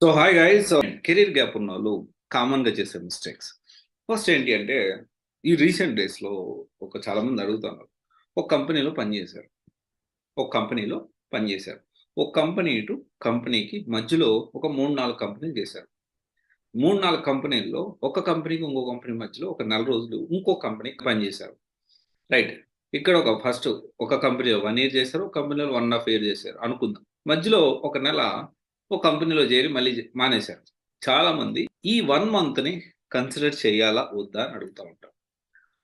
So hi guys, career gap ఉన్న వాళ్ళు కామన్గా చేసే మిస్టేక్స్ ఫస్ట్ ఏంటి అంటే, ఈ రీసెంట్ డేస్లో చాలా మంది అడుగుతున్నారు. ఒక కంపెనీలో పనిచేశారు ఒక కంపెనీలో పనిచేశారు ఒక కంపెనీ టు కంపెనీకి మధ్యలో ఒక 3-4 కంపెనీలు చేశారు. 3-4 కంపెనీల్లో ఒక కంపెనీకి ఇంకో కంపెనీ మధ్యలో ఒక నెల రోజులు ఇంకో కంపెనీకి పనిచేశారు. రైట్. ఇక్కడ ఒక కంపెనీలో 1 ఇయర్ చేశారు, ఒక కంపెనీలో 1.5 ఇయర్ చేశారు అనుకుందాం. మధ్యలో ఒక నెల ఒక కంపెనీలో చేరి మళ్ళీ మానేశారు. చాలామంది ఈ 1 మంత్‌ని కన్సిడర్ చేయాలా? వద్దా? అని అడుగుతా ఉంటారు.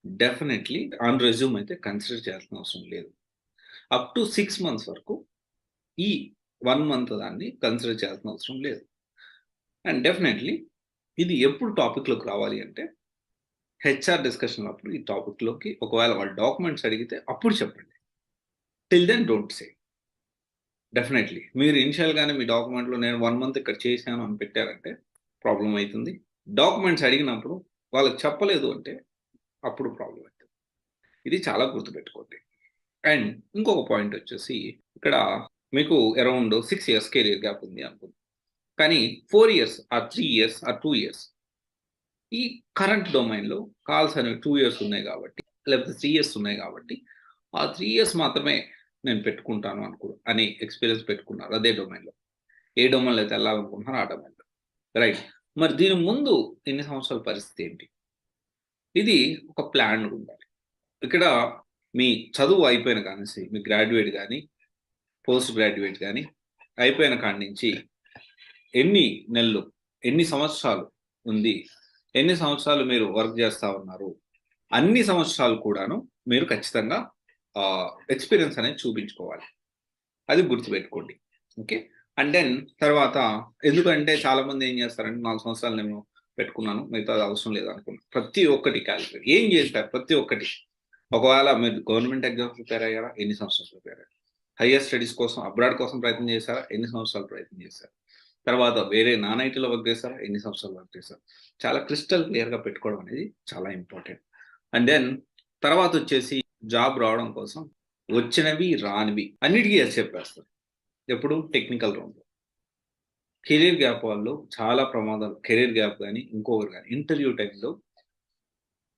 డెఫినైట్‌లీ ఆన్ రెజ్యూమ్ అయితే కన్సిడర్ చేయాల్సిన అవసరం లేదు. అప్ టు 6 మంత్స్ వరకు ఈ 1 మంత్ దాన్ని కన్సిడర్ చేయాల్సిన అవసరం లేదు. అండ్ డెఫినైట్‌లీ ఇది ఎప్పుడు టాపిక్‌లోకి రావాలి అంటే, హెచ్ఆర్ డిస్కషన్ అప్పుడు ఈ టాపిక్‌లోకి ఒకవేళ వాళ్ళు డాక్యుమెంట్స్ అడిగితే అప్పుడు చెప్పండి. Till then don't say. Definitely మీరు ఇనిషియల్‌గానే మీ డాక్యుమెంట్‌లో నేను 1 మంత్ ఇక్కడ చేశాను అని పెట్టారంటే ప్రాబ్లమ్ అయితుంది. డాక్యుమెంట్స్ అడిగినప్పుడు వాళ్ళకి చెప్పలేదు అంటే అప్పుడు ప్రాబ్లమ్ అయితుంది. ఇది చాలా గుర్తుపెట్టుకోండి. అండ్ ఇంకొక పాయింట్ వచ్చేసి, ఇక్కడ మీకు అరౌండ్ 6 ఇయర్స్ కెరియర్ గ్యాప్ ఉంది అనుకుందాం. కానీ 4 years or 3 years or 2 years ఈ కరెంట్ డొమైన్‌లో కాల్స్ అనేవి 2 ఇయర్స్ ఉన్నాయి కాబట్టి, లేకపోతే 3 ఇయర్స్ ఉన్నాయి కాబట్టి, ఆ 3 ఇయర్స్ మాత్రమే నేను పెట్టుకుంటాను అనే ఎక్స్‌పీరియన్స్ పెట్టుకున్నారు అదే డొమైన్‌లో. ఏ డొమైన్‌లో అయితే ఎళ్ళాలనుకుంటున్నారో ఆ డొమైన్‌లో. రైట్. మరి దీని ముందు ఇన్ని సంవత్సరాల పరిస్థితి ఏంటి? ఇది ఒక ప్లాన్డ్ ఉండాలి. ఇక్కడ మీ చదువు అయిపోయిన కానించి, మీ గ్రాడ్యుయేట్ గాని, పోస్ట్ గ్రాడ్యుయేట్ గాని అయిపోయిన కాడి నుంచి ఎన్ని నెలలు, ఎన్ని సంవత్సరాలు ఉంది, ఎన్ని సంవత్సరాలు మీరు వర్క్ చేస్తా ఉన్నారు, అన్ని సంవత్సరాలు కూడాను మీరు ఖచ్చితంగా ఎక్స్‌పీరియన్స్ అనేది చూపించుకోవాలి. అది గుర్తుపెట్టుకోండి. ఓకే. అండ్ దెన్ తర్వాత, ఎందుకంటే చాలామంది ఏం చేస్తారంటే 4 సంవత్సరాలు నేను పెట్టుకున్నాను, మిగతాది అవసరం లేదనుకున్నారు. ప్రతి ఒక్కటి కాలిక్యులేట్ ఏం చేశారు ప్రతి ఒక్కటి. ఒకవేళ మీరు గవర్నమెంట్ ఎగ్జామ్స్ ప్రిపేర్ అయ్యారా? ఎన్ని సంవత్సరాలు ప్రిపేర్ అయ్యారు? హైయర్ స్టడీస్ కోసం అబ్రాడ్ కోసం ప్రయత్నం చేశారా? ఎన్ని సంవత్సరాలు ప్రయత్నం చేశారు? తర్వాత వేరే నాన్ ఐటీలో వర్క్ చేశారా? ఎన్ని సంవత్సరాలు వర్క్ చేశారు? చాలా క్రిస్టల్ క్లియర్‌గా పెట్టుకోవడం అనేది చాలా ఇంపార్టెంట్. అండ్ దెన్ తర్వాతొచ్చేసి, జాబ్ రావడం కోసం వచ్చినవి, రానివి అన్నిటికి యెస్ చెప్పేస్తారు. ఎప్పుడు? టెక్నికల్ రౌండ్‌లో. కెరీర్ గ్యాప్ వాళ్ళు చాలా ప్రమాదాలు. కెరీర్ గ్యాప్ గాని, ఇంకొకటి గాని ఇంటర్వ్యూ టైమ్‌లో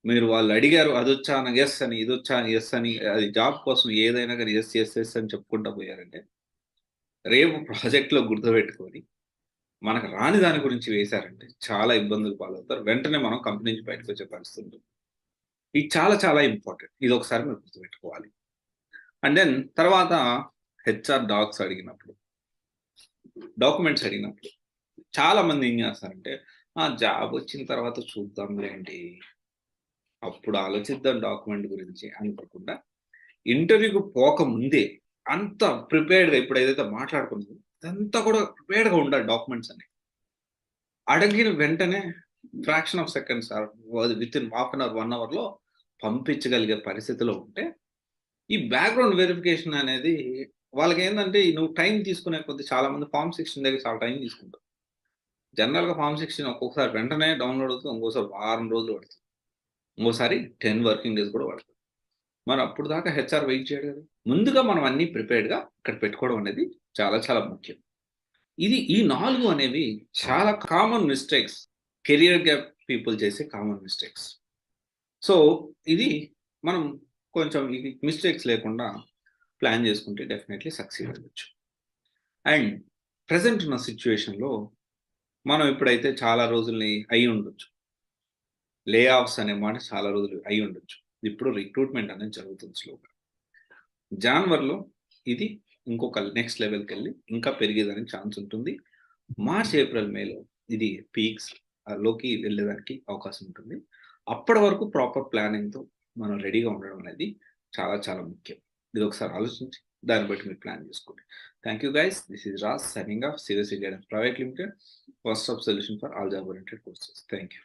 మీరు వాళ్ళు అడిగారు అదొచ్చా అని యెస్ అని, ఇదొచ్చా అని యెస్ అని, అది జాబ్ కోసం ఏదైనా గాని యెస్, యెస్, యెస్ అని చెప్పుకుంటా పోయారంటే, రేపు ప్రాజెక్ట్‌లో గుర్తుపెట్టుకొని మనకు రాని దాని గురించి వేశారంటే చాలా ఇబ్బందులు పాలవుతారు. వెంటనే మనం కంపెనీ నుంచి బయటకొచ్చే పరిస్థితి ఉంటుంది. ఇది చాలా చాలా ఇంపార్టెంట్. ఇదొకసారి మీరు గుర్తుపెట్టుకోవాలి. అండ్ దెన్ తర్వాత హెచ్ఆర్ డాక్యుమెంట్స్ అడిగినప్పుడు చాలా మంది ఏం చేస్తారంటే, జాబ్ వచ్చిన తర్వాత చూద్దాంలేండి, అప్పుడు ఆలోచిద్దాం డాక్యుమెంట్ గురించి అనుకోకుండా, ఇంటర్వ్యూకి పోకముందే అంత ప్రిపేర్డ్‌గా ఇప్పుడేదైతే మాట్లాడుకున్నామో అదంతా కూడా ప్రిపేర్డ్‌గా ఉండాలి డాక్యుమెంట్స్ అన్ని. అడిగిన వెంటనే fraction of seconds or within half an hour, 1 అవర్‌లో పంపించగలిగే పరిస్థితిలో ఉంటే, ఈ బ్యాక్‌గ్రౌండ్ వెరిఫికేషన్ అనేది వాళ్ళకేందంటే, నువ్వు టైం తీసుకునే కొద్దీ చాలా మంది ఫార్మ్ 16 దగ్గర చాలా టైం తీసుకుంటారు. జనరల్‌గా ఫార్మ్ 16 ఒక్కొక్కసారి వెంటనే డౌన్‌లోడ్ అవుతుంది. ఇంకోసారి వారం రోజులు పడుతుంది. ఇంకోసారి 10 వర్కింగ్ డేస్ కూడా పడతది. మరి అప్పుడు దాకా హెచ్ఆర్ వెయిట్ చేయడు కదా! ముందుగా మనం అన్నీ ప్రిపేర్డ్‌గా ఇక్కడ పెట్టుకోవడం అనేది చాలా చాలా ముఖ్యం. ఈ 4 అనేవి చాలా common mistakes. Career gap people చేసే కామన్ మిస్టేక్స్. సో, ఇది మనం కొంచెం ఇది మిస్టేక్స్ లేకుండా ప్లాన్ చేసుకుంటే డెఫినైట్‌లీ సక్సీడ్ అవ్వచ్చు. అండ్ ప్రెజెంట్ ఉన్న సిట్యుయేషన్‌లో మనం ఇప్పుడైతే చాలా రోజుల్ని అయ్యుండొచ్చు. లే ఆఫ్స్ అనే మాట చాలా రోజులు అయ్యుండొచ్చు. ఇప్పుడు రిక్రూట్‌మెంట్ అనేది జరుగుతుంది స్లోగా. జాన్వరిలో ఇది ఇంకొక నెక్స్ట్ లెవెల్‌కెళ్ళి ఇంకా పెరిగేదానికి ఛాన్స్ ఉంటుంది. మార్చ్, ఏప్రిల్, మేలో ఇది పీక్స్ లోకి వెళ్ళేదానికి అవకాశం ఉంటుంది. అప్పటి వరకు ప్రాపర్ ప్లానింగ్‌తో మనం రెడీగా ఉండడం అనేది చాలా చాలా ముఖ్యం. ఇదొకసారి ఆలోచించి దాన్ని బట్టి మీరు ప్లాన్ చేసుకోండి. Thank you guys. This is Raj signing off civil guidance private limited. One stop solution for all job oriented courses. Thank you.